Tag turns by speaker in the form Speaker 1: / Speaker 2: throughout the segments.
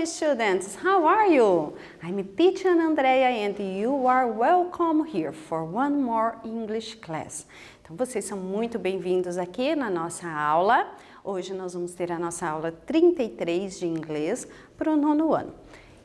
Speaker 1: students, how are you? I'm teacher Andrea and you are welcome here for one more English class. Então vocês são muito bem-vindos aqui na nossa aula. Hoje nós vamos ter a nossa aula 33 de inglês para o 9º ano.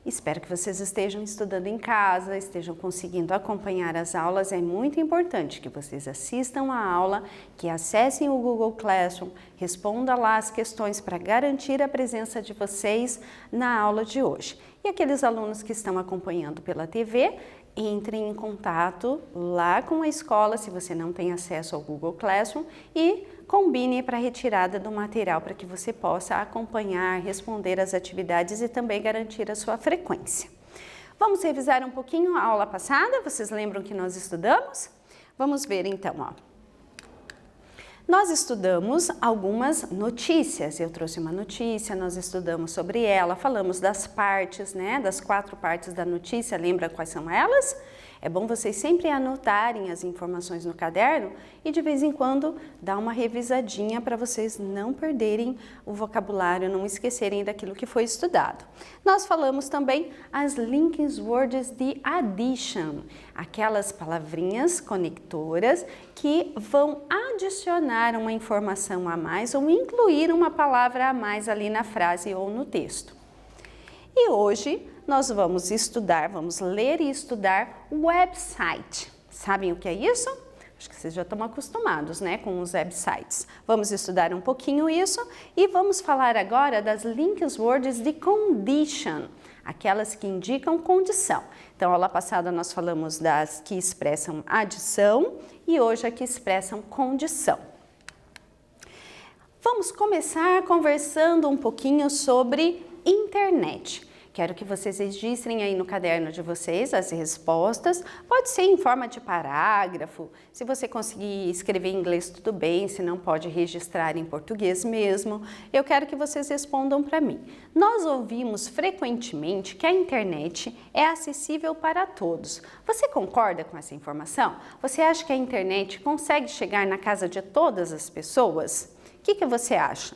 Speaker 1: Espero que vocês estejam estudando em casa, estejam conseguindo acompanhar as aulas. É muito importante que vocês assistam a aula, que acessem o Google Classroom, respondam lá as questões para garantir a presença de vocês na aula de hoje. E aqueles alunos que estão acompanhando pela TV, entrem em contato lá com a escola, se você não tem acesso ao Google Classroom, e combine para a retirada do material para que você possa acompanhar, responder as atividades e também garantir a sua frequência. Vamos revisar um pouquinho a aula passada, vocês lembram que nós estudamos? Vamos ver então, ó. Nós estudamos algumas notícias, eu trouxe uma notícia, nós estudamos sobre ela, falamos das partes, né, das 4 partes da notícia, lembra quais são elas? É bom vocês sempre anotarem as informações no caderno e de vez em quando dar uma revisadinha para vocês não perderem o vocabulário, não esquecerem daquilo que foi estudado. Nós falamos também as linking words de addition, aquelas palavrinhas conectoras que vão adicionar uma informação a mais ou incluir uma palavra a mais ali na frase ou no texto. E hoje nós vamos estudar, vamos ler e estudar website. Sabem o que é isso? Acho que vocês já estão acostumados, né, com os websites. Vamos estudar um pouquinho isso e vamos falar agora das linking words de condition, aquelas que indicam condição. Então, aula passada nós falamos das que expressam adição e hoje a que expressam condição. Vamos começar conversando um pouquinho sobre internet. Quero que vocês registrem aí no caderno de vocês as respostas, pode ser em forma de parágrafo, se você conseguir escrever em inglês tudo bem, se não pode registrar em português mesmo. Eu quero que vocês respondam para mim. Nós ouvimos frequentemente que a internet é acessível para todos. Você concorda com essa informação? Você acha que a internet consegue chegar na casa de todas as pessoas? O que você acha?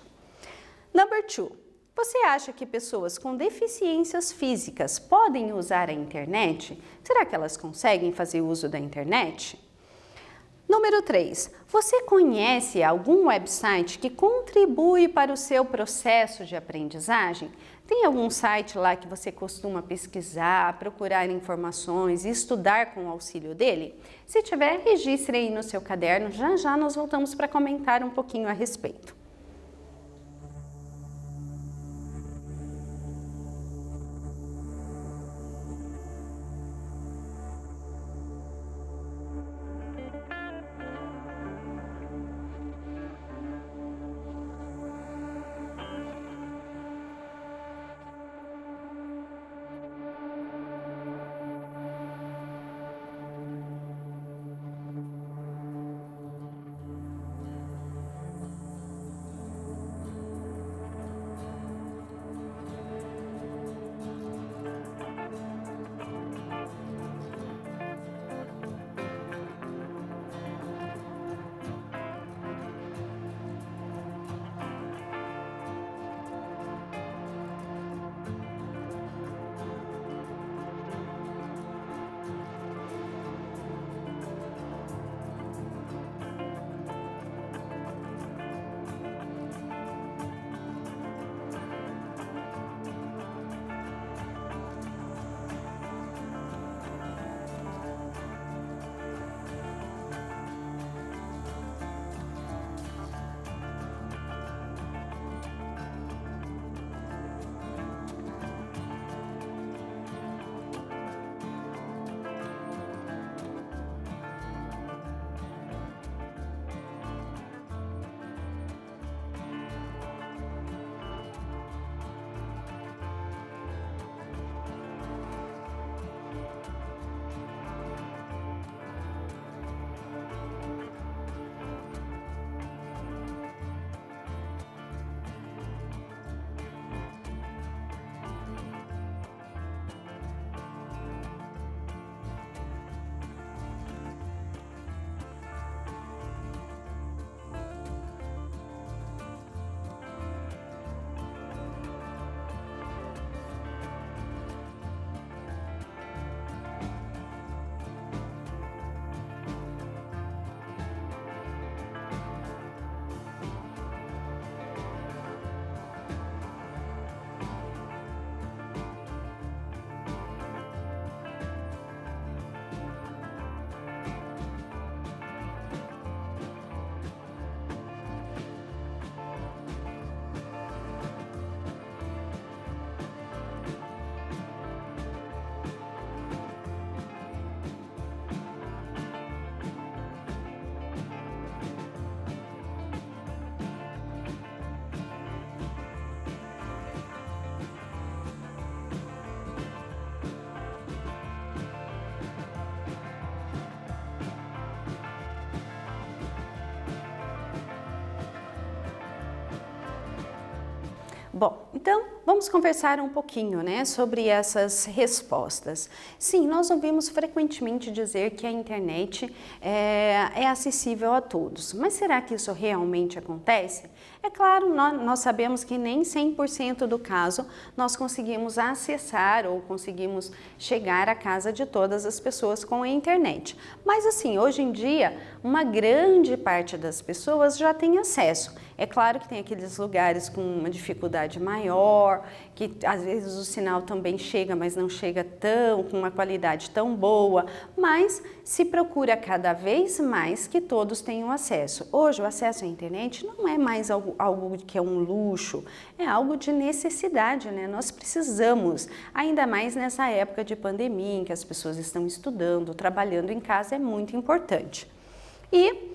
Speaker 1: Number 2. Você acha que pessoas com deficiências físicas podem usar a internet? Será que elas conseguem fazer uso da internet? Número 3. Você conhece algum website que contribui para o seu processo de aprendizagem? Tem algum site lá que você costuma pesquisar, procurar informações e estudar com o auxílio dele? Se tiver, registre aí no seu caderno. Já já nós voltamos para comentar um pouquinho a respeito. Bom, então vamos conversar um pouquinho, né, sobre essas respostas. Sim, nós ouvimos frequentemente dizer que a internet é acessível a todos, mas será que isso realmente acontece? É claro, nós sabemos que nem 100% do caso nós conseguimos acessar ou conseguimos chegar à casa de todas as pessoas com a internet. Mas assim, hoje em dia, uma grande parte das pessoas já tem acesso. É claro que tem aqueles lugares com uma dificuldade maior, que às vezes o sinal também chega, mas não chega com uma qualidade tão boa, mas se procura cada vez mais que todos tenham acesso. Hoje o acesso à internet não é mais algo que é um luxo, é algo de necessidade, né? Nós precisamos, ainda mais nessa época de pandemia, em que as pessoas estão estudando, trabalhando em casa, é muito importante. E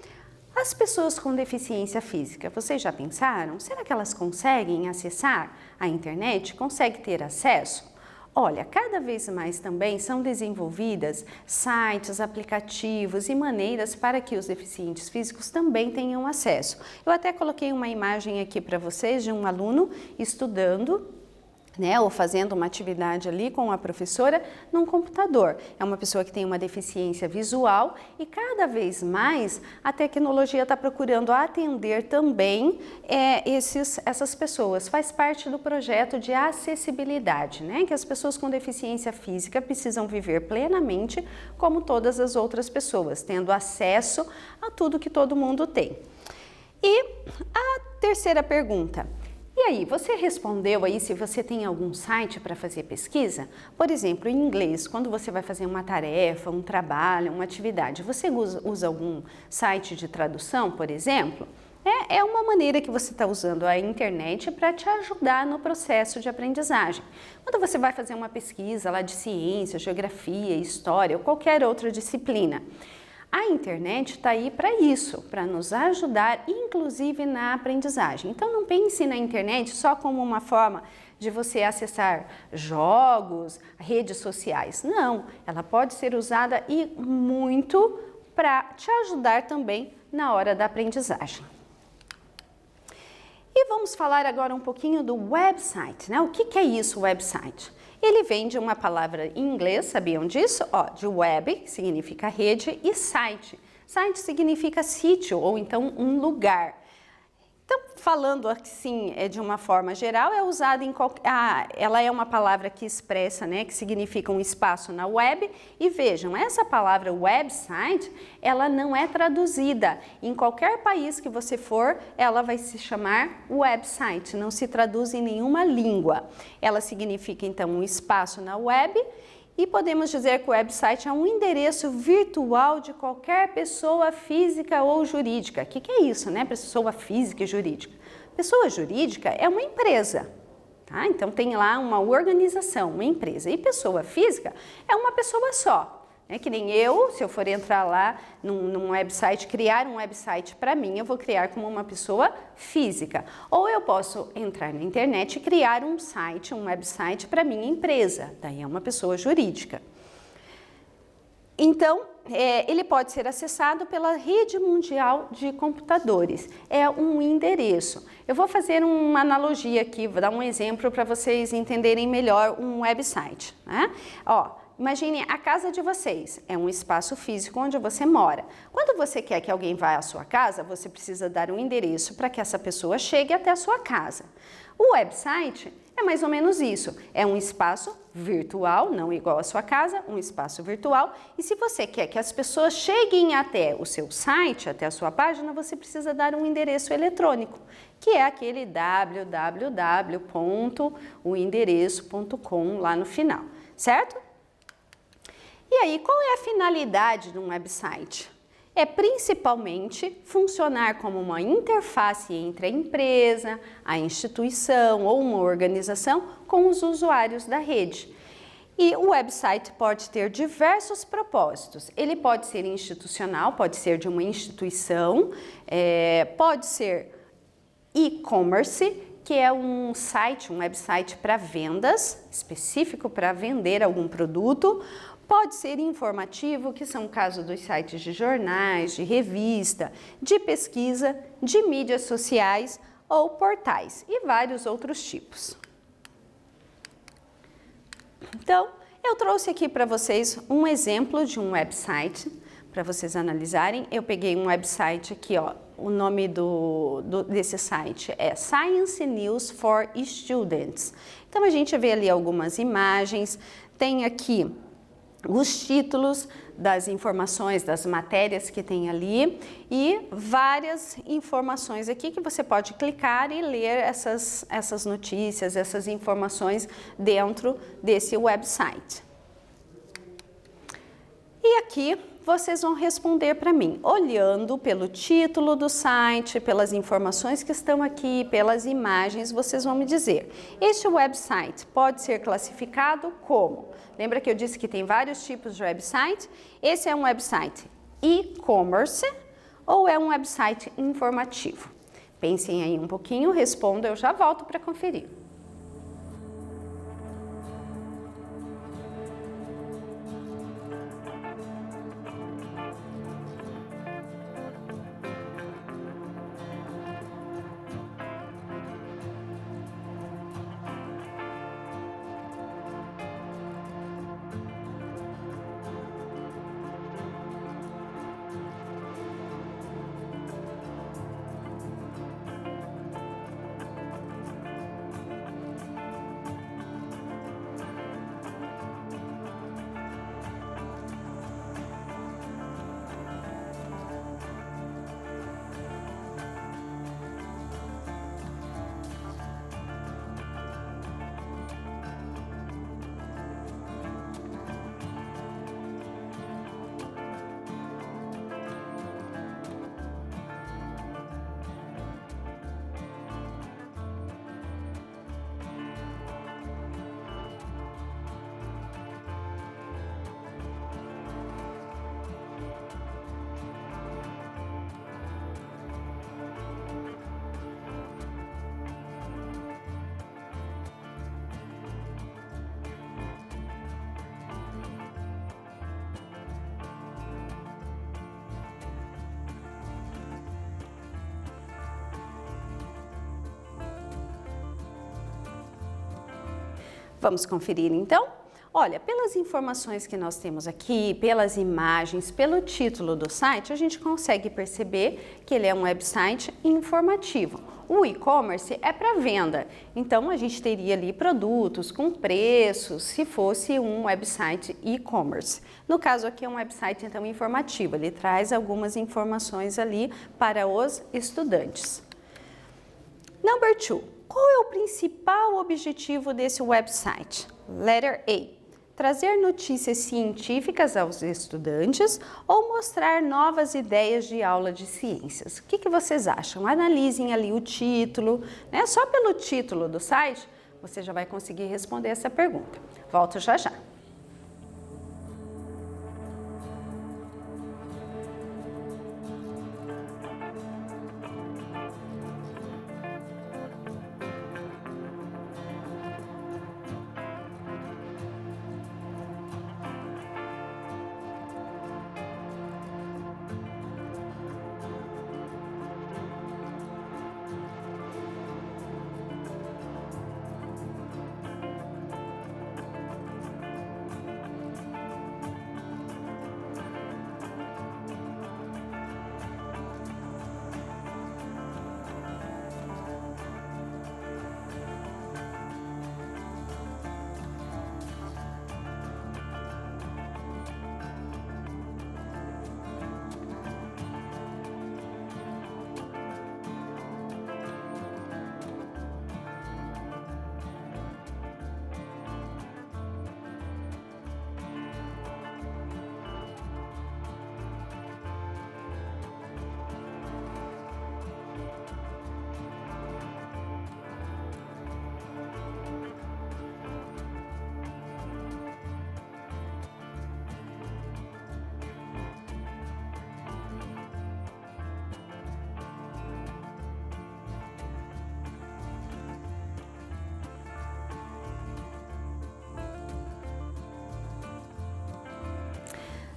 Speaker 1: as pessoas com deficiência física, vocês já pensaram? Será que elas conseguem acessar a internet? Conseguem ter acesso? Olha, cada vez mais também são desenvolvidas sites, aplicativos e maneiras para que os deficientes físicos também tenham acesso. Eu até coloquei uma imagem aqui para vocês de um aluno estudando, né, ou fazendo uma atividade ali com a professora num computador. É uma pessoa que tem uma deficiência visual e cada vez mais a tecnologia está procurando atender também essas pessoas. Faz parte do projeto de acessibilidade, né, que as pessoas com deficiência física precisam viver plenamente como todas as outras pessoas, tendo acesso a tudo que todo mundo tem. E a terceira pergunta: e aí, você respondeu aí se você tem algum site para fazer pesquisa? Por exemplo, em inglês, quando você vai fazer uma tarefa, um trabalho, uma atividade, você usa algum site de tradução, por exemplo? É uma maneira que você está usando a internet para te ajudar no processo de aprendizagem. Quando você vai fazer uma pesquisa lá de ciência, geografia, história ou qualquer outra disciplina, a internet está aí para isso, para nos ajudar, inclusive na aprendizagem. Então não pense na internet só como uma forma de você acessar jogos, redes sociais. Não, ela pode ser usada e muito para te ajudar também na hora da aprendizagem. E vamos falar agora um pouquinho do website, né? O que é isso, website? Ele vem de uma palavra em inglês, sabiam disso? De web, que significa rede, e site. Site significa sítio, ou então um lugar. Então, falando assim de uma forma geral, é usada em ela é uma palavra que expressa, né, que significa um espaço na web. E vejam, essa palavra website, ela não é traduzida. Em qualquer país que você for, ela vai se chamar website, não se traduz em nenhuma língua. Ela significa, então, um espaço na web. E podemos dizer que o website é um endereço virtual de qualquer pessoa física ou jurídica. O que é isso, né? Pessoa física e jurídica. Pessoa jurídica é uma empresa, tá? Então tem lá uma organização, uma empresa. E pessoa física é uma pessoa só. É que nem eu, se eu for entrar lá num website, criar um website para mim, eu vou criar como uma pessoa física. Ou eu posso entrar na internet e criar um site, um website para minha empresa, daí é uma pessoa jurídica. Então, ele pode ser acessado pela rede mundial de computadores. É um endereço. Eu vou fazer uma analogia aqui, vou dar um exemplo para vocês entenderem melhor um website, né? Imagine a casa de vocês, é um espaço físico onde você mora. Quando você quer que alguém vá à sua casa, você precisa dar um endereço para que essa pessoa chegue até a sua casa. O website é mais ou menos isso, é um espaço virtual, não igual à sua casa, um espaço virtual. E se você quer que as pessoas cheguem até o seu site, até a sua página, você precisa dar um endereço eletrônico, que é aquele www.oendereço.com lá no final, certo? E aí, qual é a finalidade de um website? É principalmente funcionar como uma interface entre a empresa, a instituição ou uma organização com os usuários da rede. E o website pode ter diversos propósitos. Ele pode ser institucional, pode ser de uma instituição, pode ser e-commerce, que é um site, um website para vendas, específico para vender algum produto. Pode ser informativo, que são casos dos sites de jornais, de revista, de pesquisa, de mídias sociais ou portais e vários outros tipos. Então, eu trouxe aqui para vocês um exemplo de um website para vocês analisarem. Eu peguei um website aqui, ó, o nome desse site é Science News for Students. Então, a gente vê ali algumas imagens, tem aqui os títulos das informações, das matérias que tem ali e várias informações aqui que você pode clicar e ler essas notícias, essas informações dentro desse website. E aqui vocês vão responder para mim, olhando pelo título do site, pelas informações que estão aqui, pelas imagens, vocês vão me dizer, este website pode ser classificado como? Lembra que eu disse que tem vários tipos de website? Esse é um website e-commerce ou é um website informativo? Pensem aí um pouquinho, respondam, eu já volto para conferir. Vamos conferir então? Olha, pelas informações que nós temos aqui, pelas imagens, pelo título do site, a gente consegue perceber que ele é um website informativo. O e-commerce é para venda, então a gente teria ali produtos com preços se fosse um website e-commerce. No caso aqui é um website então informativo, ele traz algumas informações ali para os estudantes. Number 2. Qual é o principal objetivo desse website? Letter A. Trazer notícias científicas aos estudantes ou mostrar novas ideias de aula de ciências? O que vocês acham? Analisem ali o título, né? Só pelo título do site você já vai conseguir responder essa pergunta. Volto já já.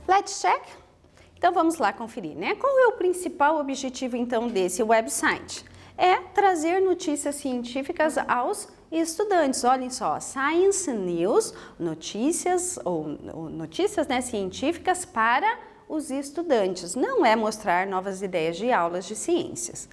Speaker 1: Let's check? Então vamos lá conferir, né? Qual é o principal objetivo então desse website? é trazer notícias científicas aos estudantes. Olhem só, Science News, notícias né, científicas para os estudantes. Não é mostrar novas ideias de aulas de ciências.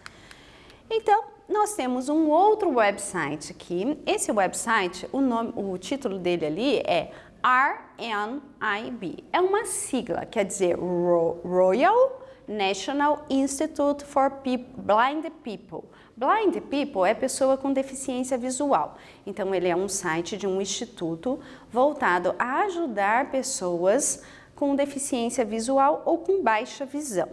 Speaker 1: Então, nós temos um outro website aqui. Esse website, o título dele ali é RNIB. É uma sigla, quer dizer Royal National Institute for Blind People. Blind People é pessoa com deficiência visual. Então, ele é um site de um instituto voltado a ajudar pessoas com deficiência visual ou com baixa visão.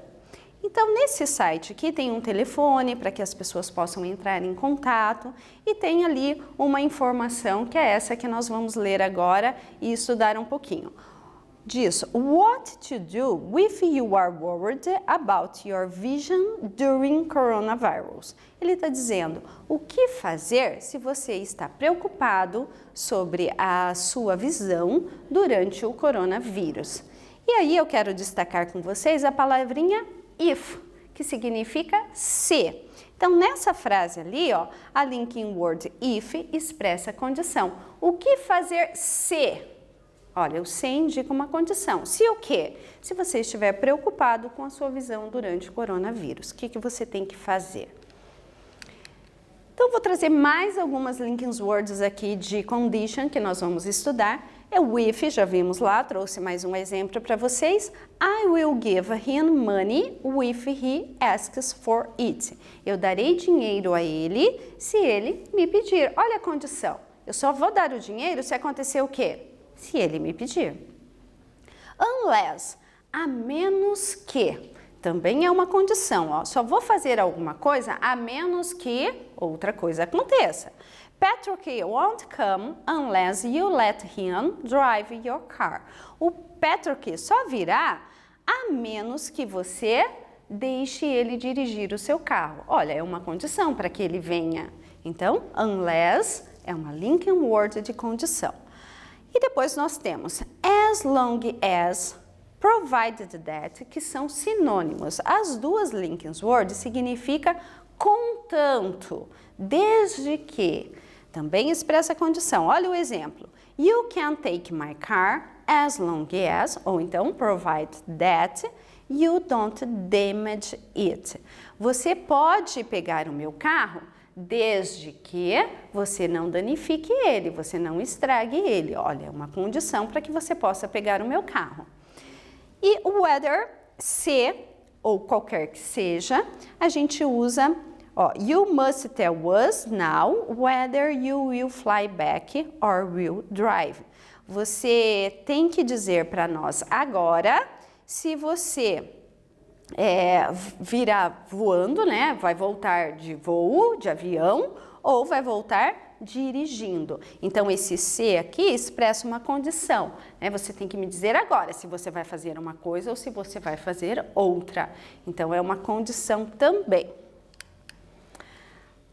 Speaker 1: Então, nesse site aqui tem um telefone para que as pessoas possam entrar em contato e tem ali uma informação que é essa que nós vamos ler agora e estudar um pouquinho. Diz, what to do if you are worried about your vision during coronavirus. Ele está dizendo o que fazer se você está preocupado sobre a sua visão durante o coronavírus. E aí eu quero destacar com vocês a palavrinha if, que significa se. Então, nessa frase ali, ó, a linking word if expressa a condição. O que fazer se? Olha, o se indica uma condição. Se o quê? Se você estiver preocupado com a sua visão durante o coronavírus, o que você tem que fazer? Então, vou trazer mais algumas linking words aqui de condition que nós vamos estudar. É o if, já vimos lá, trouxe mais um exemplo para vocês. I will give him money if he asks for it. Eu darei dinheiro a ele se ele me pedir. Olha a condição. Eu só vou dar o dinheiro se acontecer o quê? Se ele me pedir. Unless, a menos que. Também é uma condição, ó. Só vou fazer alguma coisa a menos que outra coisa aconteça. Patrick won't come unless you let him drive your car. O Patrick só virá a menos que você deixe ele dirigir o seu carro. Olha, é uma condição para que ele venha. Então, unless é uma linking word de condição. E depois nós temos as long as, provided that, que são sinônimos. As duas linking words significam contanto, desde que. Também expressa a condição. Olha o exemplo. You can take my car as long as, ou então provide that you don't damage it. Você pode pegar o meu carro desde que você não danifique ele, você não estrague ele. Olha, é uma condição para que você possa pegar o meu carro. E o whether, se, ou qualquer que seja, a gente usa... Ó, you must tell us now whether you will fly back or will drive. Você tem que dizer para nós agora se você virá voando, né? Vai voltar de voo, de avião, ou vai voltar dirigindo. Então, esse se aqui expressa uma condição, né? Você tem que me dizer agora se você vai fazer uma coisa ou se você vai fazer outra. Então, é uma condição também.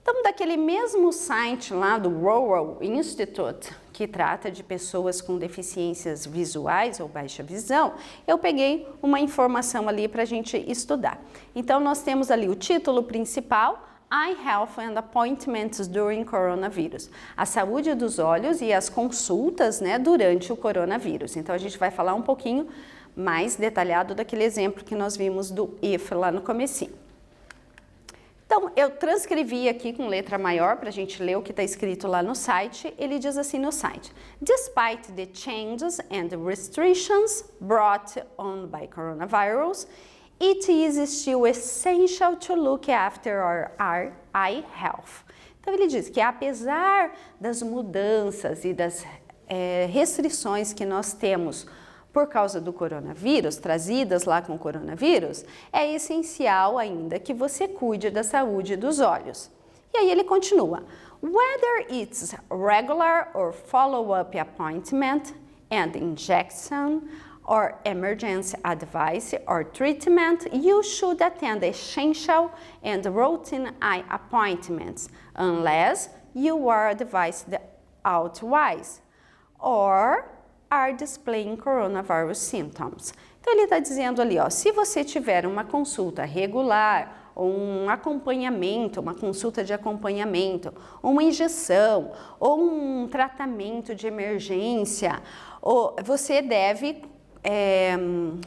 Speaker 1: Então, daquele mesmo site lá do Royal Institute, que trata de pessoas com deficiências visuais ou baixa visão, eu peguei uma informação ali para a gente estudar. Então, nós temos ali o título principal, Eye Health and Appointments During Coronavirus. A saúde dos olhos e as consultas, né, durante o coronavírus. Então, a gente vai falar um pouquinho mais detalhado daquele exemplo que nós vimos do if lá no comecinho. Então, eu transcrevi aqui com letra maior para a gente ler o que está escrito lá no site. Ele diz assim no site: Despite the changes and restrictions brought on by coronavirus, it is still essential to look after our eye health. Então, ele diz que apesar das mudanças e das restrições que nós temos por causa do coronavírus, trazidas lá com o coronavírus, é essencial ainda que você cuide da saúde dos olhos. E aí ele continua, whether it's regular or follow-up appointment and injection or emergency advice or treatment, you should attend essential and routine eye appointments unless you are advised otherwise or are displaying coronavirus symptoms. Então, ele está dizendo ali, ó, se você tiver uma consulta regular ou um acompanhamento, uma consulta de acompanhamento, uma injeção, ou um tratamento de emergência, ou você deve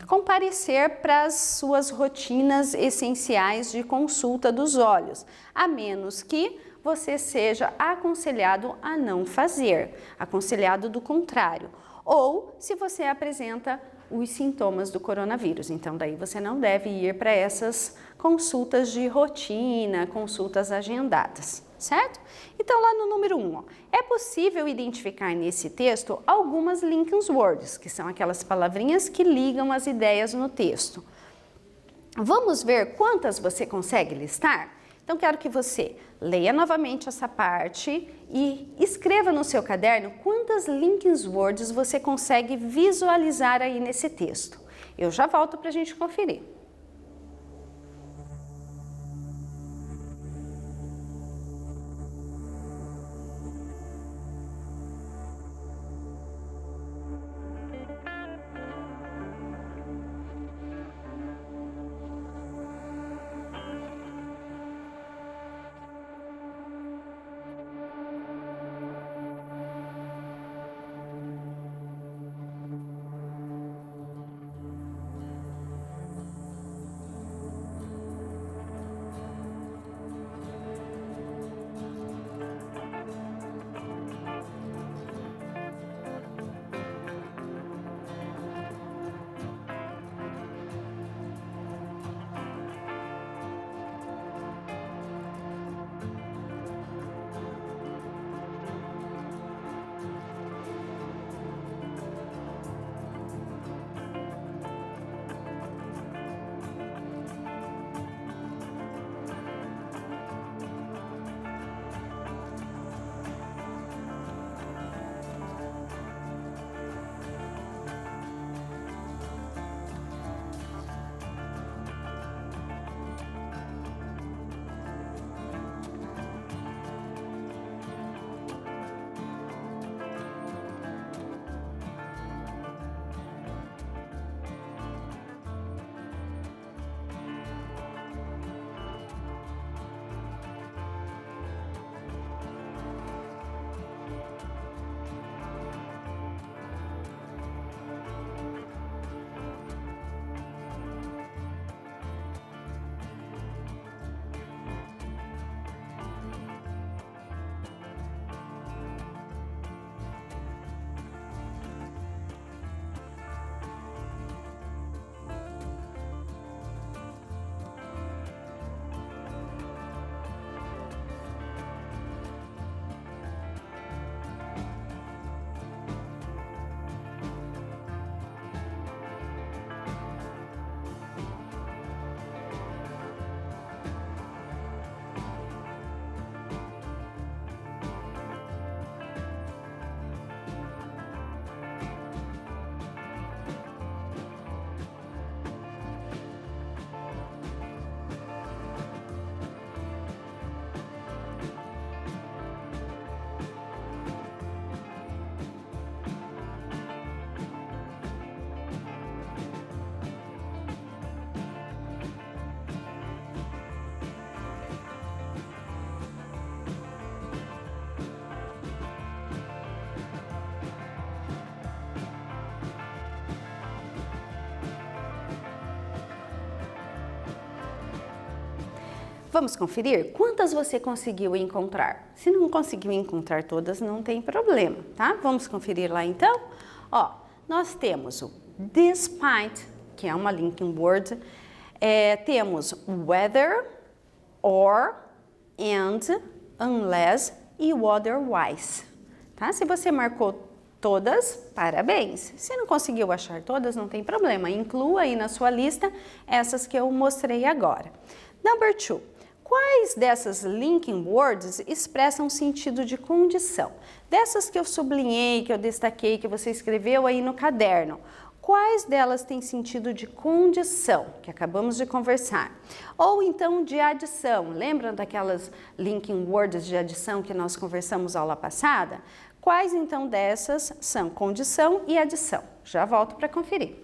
Speaker 1: comparecer para as suas rotinas essenciais de consulta dos olhos, a menos que você seja aconselhado a não fazer, aconselhado do contrário, ou se você apresenta os sintomas do coronavírus, então daí você não deve ir para essas consultas de rotina, consultas agendadas, certo? Então lá no número 1, é possível identificar nesse texto algumas linking words, que são aquelas palavrinhas que ligam as ideias no texto. Vamos ver quantas você consegue listar? Então quero que você leia novamente essa parte e escreva no seu caderno quantas linking words você consegue visualizar aí nesse texto. Eu já volto para a gente conferir. Vamos conferir quantas você conseguiu encontrar. Se não conseguiu encontrar todas, não tem problema, tá? Vamos conferir lá então? Ó, nós temos o despite, que é uma linking word, temos whether, or, and, unless e otherwise, tá? Se você marcou todas, parabéns. Se não conseguiu achar todas, não tem problema. Inclua aí na sua lista essas que eu mostrei agora. Number 2. Quais dessas linking words expressam sentido de condição? Dessas que eu sublinhei, que eu destaquei, que você escreveu aí no caderno, quais delas têm sentido de condição, que acabamos de conversar? Ou então de adição, lembram daquelas linking words de adição que nós conversamos aula passada? Quais então dessas são condição e adição? Já volto para conferir.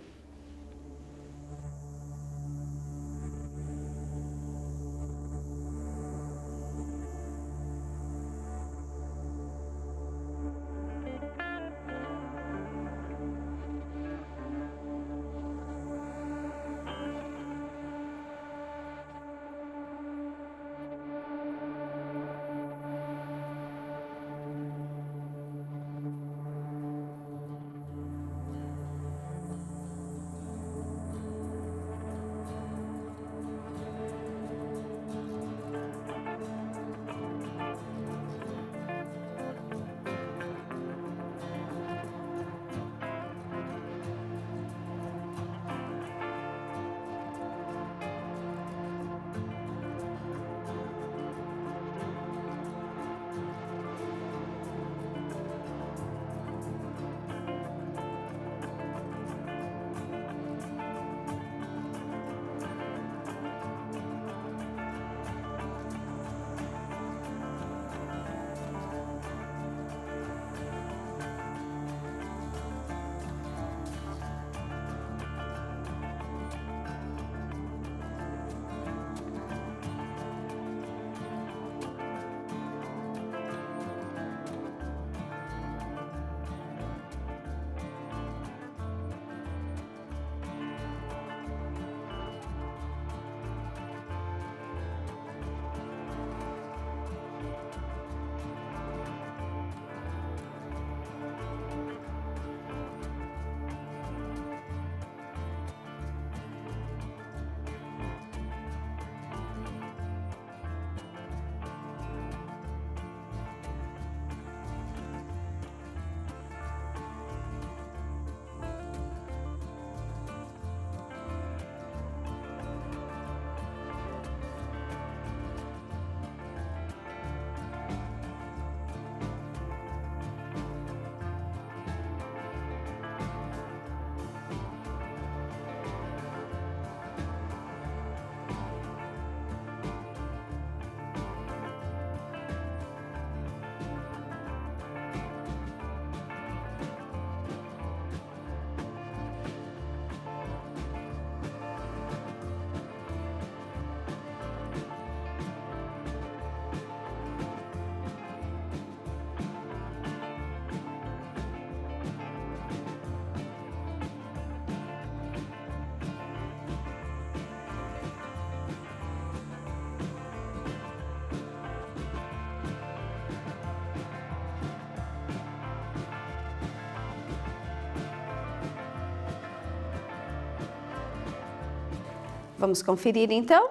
Speaker 1: Vamos conferir então?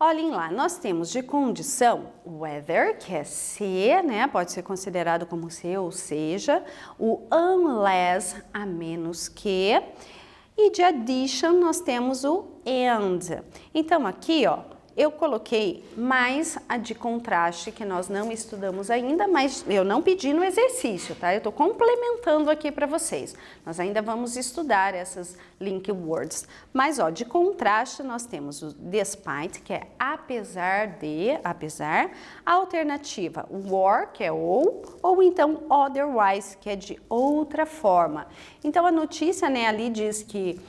Speaker 1: Olhem lá, nós temos de condição o whether, que é se, né? Pode ser considerado como se ou seja, o unless, a menos que, e de addition nós temos o and. Então aqui, ó, eu coloquei mais a de contraste, que nós não estudamos ainda, mas eu não pedi no exercício, tá? Eu estou complementando aqui para vocês. Nós ainda vamos estudar essas link words. Mas, ó, de contraste, nós temos o despite, que é apesar de, apesar. A alternativa, or, que é ou então otherwise, que é de outra forma. Então, a notícia, né, ali diz que,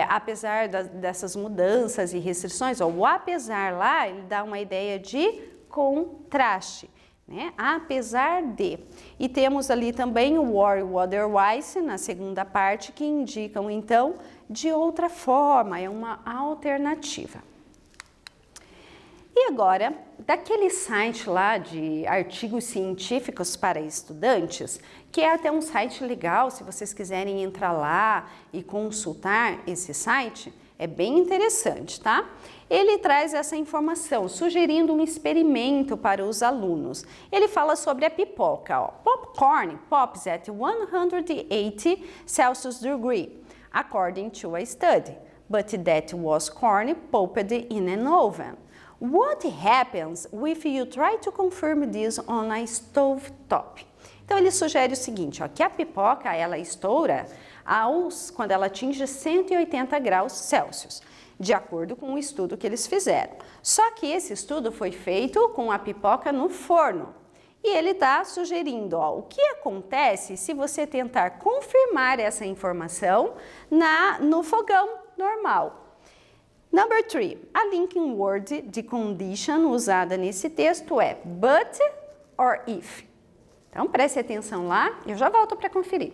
Speaker 1: apesar dessas mudanças e restrições, ó, o apesar lá, ele dá uma ideia de contraste, né? Apesar de. E temos ali também o or e o otherwise na segunda parte, que indicam, então, de outra forma, é uma alternativa. E agora, daquele site lá de artigos científicos para estudantes, que é até um site legal, se vocês quiserem entrar lá e consultar esse site, é bem interessante, tá? Ele traz essa informação, sugerindo um experimento para os alunos. Ele fala sobre a pipoca, ó. Popcorn pops at 180 Celsius degree, according to a study, but that was corn popped in an oven. What happens if you try to confirm this on a stove top? Então ele sugere o seguinte, ó, que a pipoca ela estoura quando ela atinge 180 graus Celsius, de acordo com o estudo que eles fizeram. Só que esse estudo foi feito com a pipoca no forno. E ele está sugerindo, ó, o que acontece se você tentar confirmar essa informação no fogão normal. Number 3, a linking word de condition usada nesse texto é but or if. Então, preste atenção lá, eu já volto para conferir.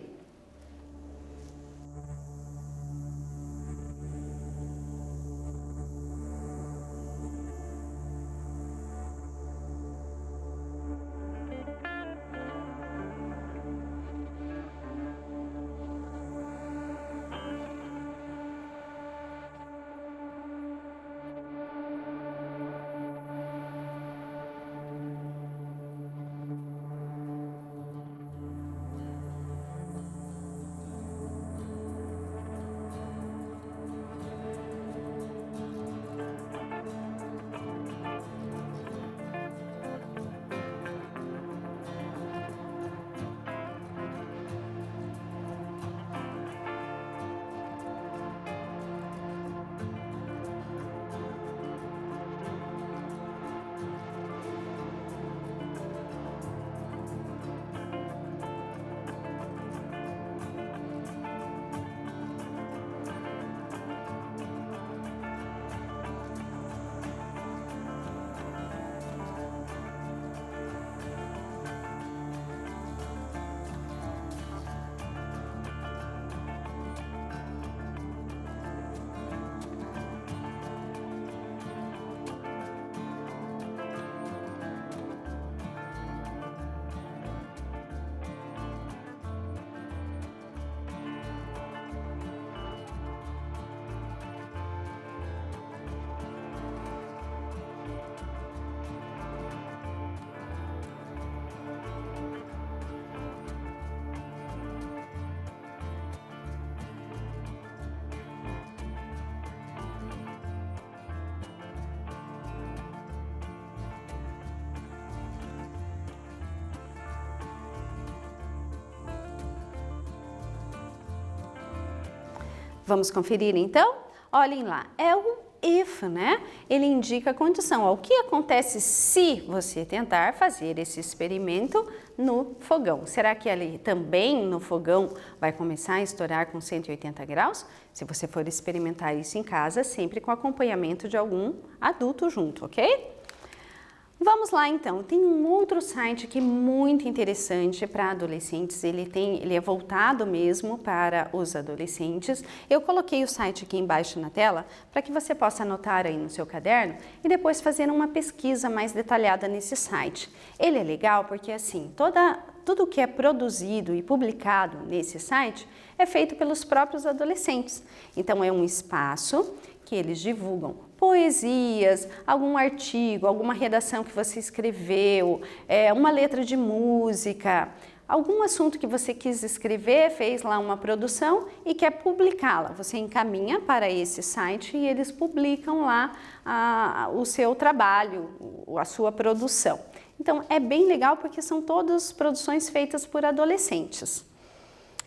Speaker 1: Vamos conferir então? Olhem lá, é o if, né? Ele indica a condição. O que acontece se você tentar fazer esse experimento no fogão? Será que ele também no fogão vai começar a estourar com 180 graus? Se você for experimentar isso em casa, sempre com acompanhamento de algum adulto junto, ok? Vamos lá então, tem um outro site aqui muito interessante para adolescentes, ele é voltado mesmo para os adolescentes. Eu coloquei o site aqui embaixo na tela para que você possa anotar aí no seu caderno e depois fazer uma pesquisa mais detalhada nesse site. Ele é legal porque assim, tudo que é produzido e publicado nesse site é feito pelos próprios adolescentes. Então é um espaço que eles divulgam poesias, algum artigo, alguma redação que você escreveu, uma letra de música, algum assunto que você quis escrever, fez lá uma produção e quer publicá-la. Você encaminha para esse site e eles publicam lá o seu trabalho, a sua produção. Então é bem legal porque são todas produções feitas por adolescentes.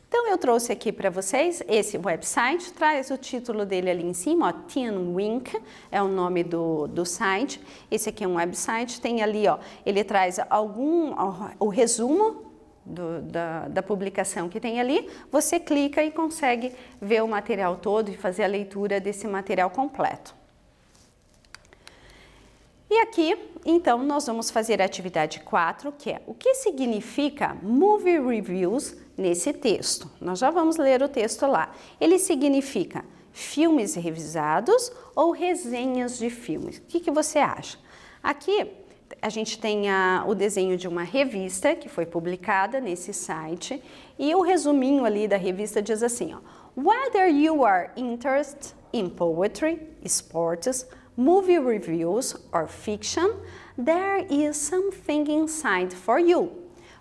Speaker 1: Então eu trouxe aqui para vocês esse website, traz o título dele ali em cima, ó, Teen Wink é o nome do site. Esse aqui é um website, tem ali, ó, ele traz o resumo da publicação que tem ali, você clica e consegue ver o material todo e fazer a leitura desse material completo. E aqui, então, nós vamos fazer a atividade 4, que é o que significa movie reviews nesse texto. Nós já vamos ler o texto lá. Ele significa filmes revisados ou resenhas de filmes. O que você acha? Aqui a gente tem o desenho de uma revista que foi publicada nesse site e o resuminho ali da revista diz assim, ó, whether you are interested in poetry, sports, movie reviews or fiction, there is something inside for you.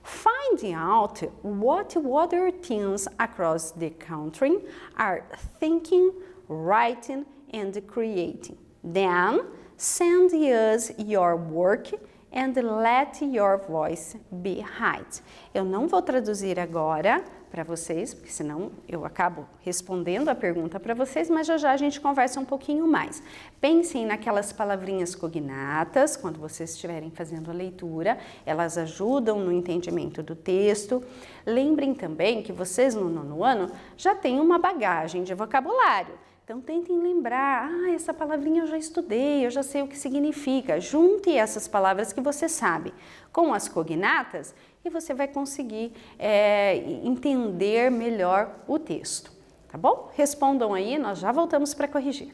Speaker 1: Find out what other teens across the country are thinking, writing and creating. Then send us your work and let your voice be heard. Eu não vou traduzir agora para vocês, porque senão eu acabo respondendo a pergunta para vocês, mas já a gente conversa um pouquinho mais. Pensem naquelas palavrinhas cognatas, quando vocês estiverem fazendo a leitura, elas ajudam no entendimento do texto. Lembrem também que vocês no nono ano já têm uma bagagem de vocabulário. Então, tentem lembrar, essa palavrinha eu já estudei, eu já sei o que significa. Junte essas palavras que você sabe com as cognatas e você vai conseguir entender melhor o texto, tá bom? Respondam aí, nós já voltamos para corrigir.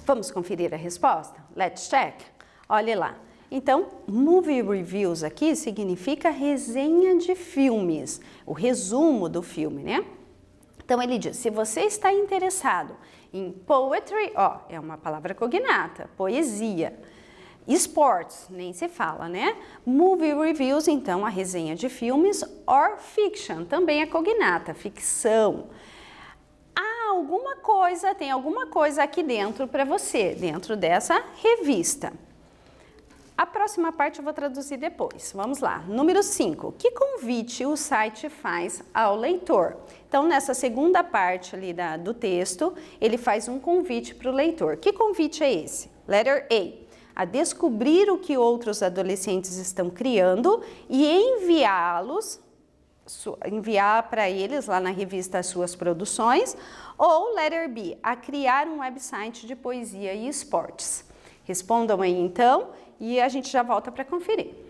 Speaker 1: Vamos conferir a resposta? Let's check. Olhe lá. Então, movie reviews aqui significa resenha de filmes, o resumo do filme, né? Então ele diz, se você está interessado em poetry, ó, é uma palavra cognata, poesia. Sports, nem se fala, né? Movie reviews, então, a resenha de filmes, or fiction, também é cognata, ficção. Tem alguma coisa aqui dentro para você, dentro dessa revista. A próxima parte eu vou traduzir depois. Vamos lá. Número 5. Que convite o site faz ao leitor? Então, nessa segunda parte ali do texto, ele faz um convite para o leitor. Que convite é esse? Letter A descobrir o que outros adolescentes estão criando e enviar para eles lá na revista as suas produções. Ou letter B, a criar um website de poesia e esportes. Respondam aí então e a gente já volta para conferir.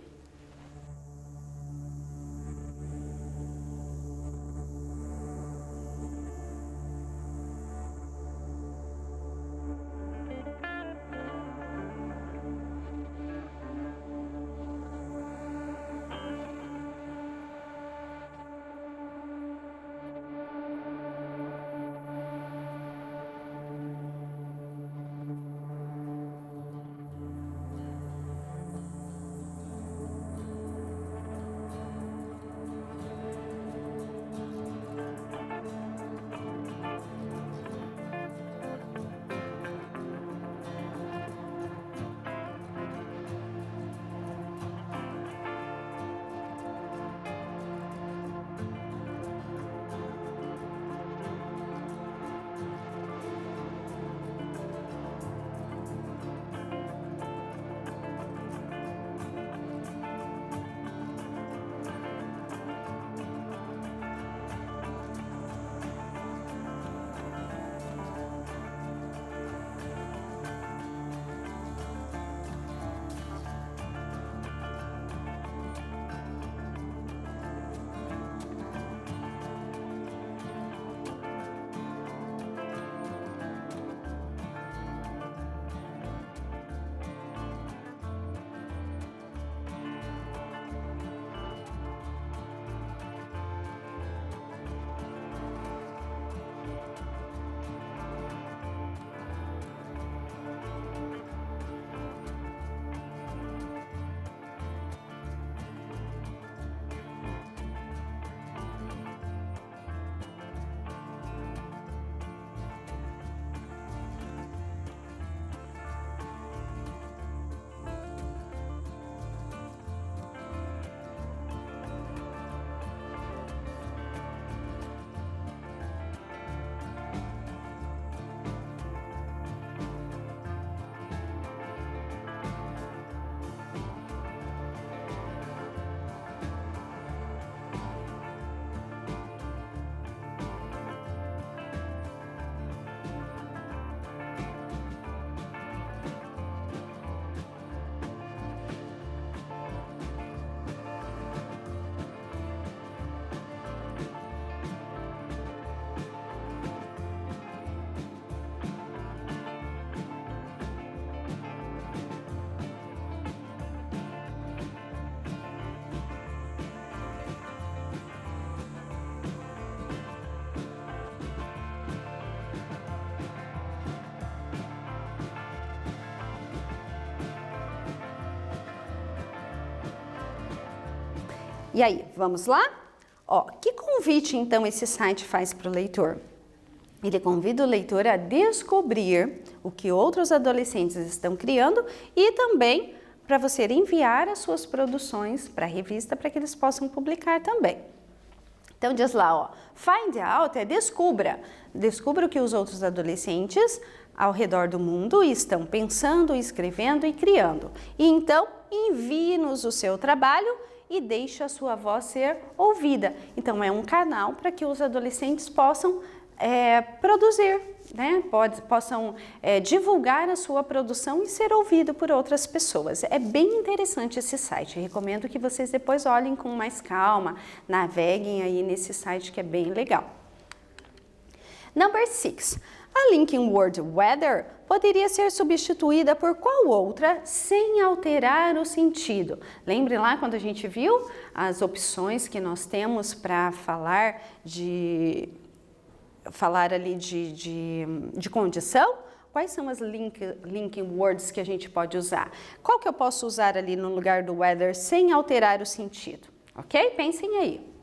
Speaker 1: E aí, vamos lá? Ó, que convite então esse site faz para o leitor? Ele convida o leitor a descobrir o que outros adolescentes estão criando e também para você enviar as suas produções para a revista para que eles possam publicar também. Então diz lá, ó, find out é descubra. Descubra o que os outros adolescentes ao redor do mundo estão pensando, escrevendo e criando. E então envie-nos o seu trabalho e deixe a sua voz ser ouvida. Então é um canal para que os adolescentes possam produzir, né? Possam divulgar a sua produção e ser ouvido por outras pessoas. É bem interessante esse site. Eu recomendo que vocês depois olhem com mais calma, naveguem aí nesse site que é bem legal. Number 6. A linking word weather poderia ser substituída por qual outra sem alterar o sentido? Lembre lá quando a gente viu as opções que nós temos para falar ali de condição? Quais são as linking words que a gente pode usar? Qual que eu posso usar ali no lugar do weather sem alterar o sentido? Ok? Pensem aí.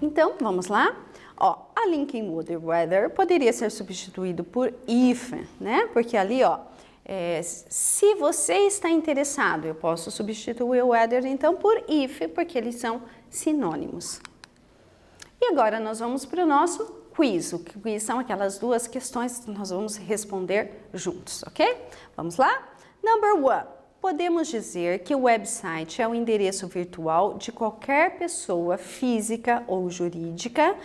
Speaker 1: Então, vamos lá? Ó, a linking would weather poderia ser substituído por if, né? Porque ali, ó, se você está interessado, eu posso substituir o weather, então, por if, porque eles são sinônimos. E agora nós vamos para o nosso quiz. O quiz são aquelas duas questões que nós vamos responder juntos, ok? Vamos lá? Number 1. Podemos dizer que o website é o endereço virtual de qualquer pessoa física ou jurídica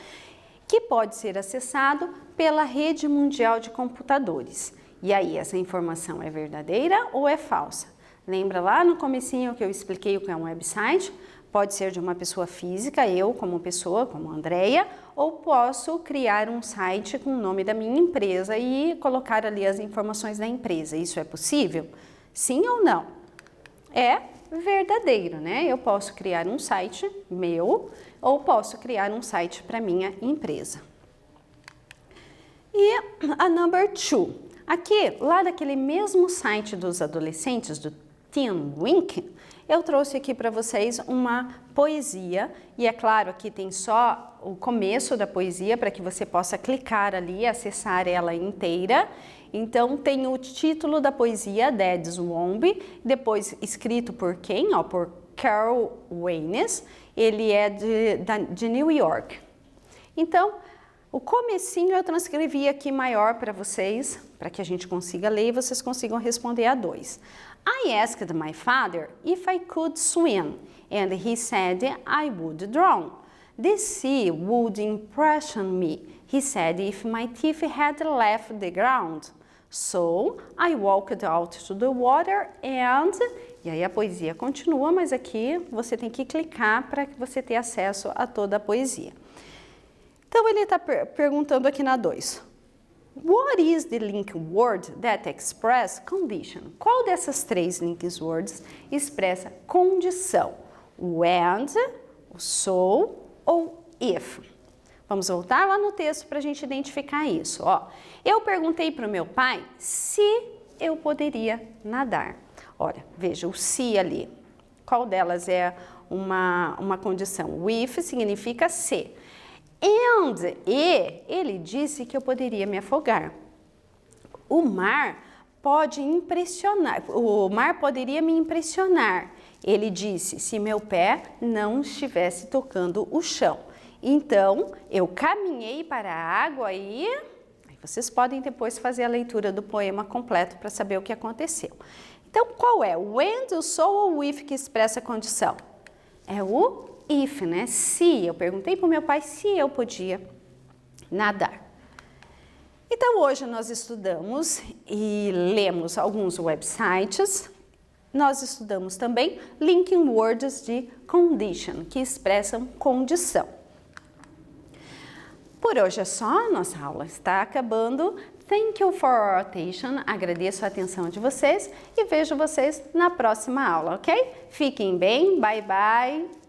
Speaker 1: que pode ser acessado pela rede mundial de computadores. E aí, essa informação é verdadeira ou é falsa? Lembra lá no comecinho que eu expliquei o que é um website? Pode ser de uma pessoa física, eu como pessoa, como Andreia, ou posso criar um site com o nome da minha empresa e colocar ali as informações da empresa. Isso é possível? Sim ou não? É verdadeiro, né? Eu posso criar um site meu ou posso criar um site para minha empresa. E a number 2. Aqui, lá daquele mesmo site dos adolescentes, do Teen Wink, eu trouxe aqui para vocês uma poesia e é claro, aqui tem só o começo da poesia para que você possa clicar ali e acessar ela inteira. Então, tem o título da poesia, Dad's Womb, depois escrito por quem? Ó, por Carl Waynes, ele é de New York. Então, o comecinho eu transcrevi aqui maior para vocês, para que a gente consiga ler e vocês consigam responder a 2. I asked my father if I could swim, and he said I would drown. The sea would impression me, he said, if my teeth had left the ground. So, I walked out to the water and... E aí a poesia continua, mas aqui você tem que clicar para que você tenha acesso a toda a poesia. Então, ele está perguntando aqui na 2. What is the link word that express condition? Qual dessas 3 link words expressa condição? O and, o so ou if? Vamos voltar lá no texto para a gente identificar isso. Ó, eu perguntei para o meu pai se eu poderia nadar. Olha, veja, o se ali. Qual delas é uma condição? O if significa se. And, ele disse que eu poderia me afogar. O mar pode impressionar, o mar poderia me impressionar. Ele disse se meu pé não estivesse tocando o chão. Então, eu caminhei para a água e... Vocês podem depois fazer a leitura do poema completo para saber o que aconteceu. Então, qual é? O and, o so ou o if que expressa a condição? É o if, né? Se. Eu perguntei para o meu pai se eu podia nadar. Então, hoje nós estudamos e lemos alguns websites. Nós estudamos também linking words de condition, que expressam condição. Por hoje é só, nossa aula está acabando. Thank you for your attention. Agradeço a atenção de vocês e vejo vocês na próxima aula, ok? Fiquem bem, bye bye.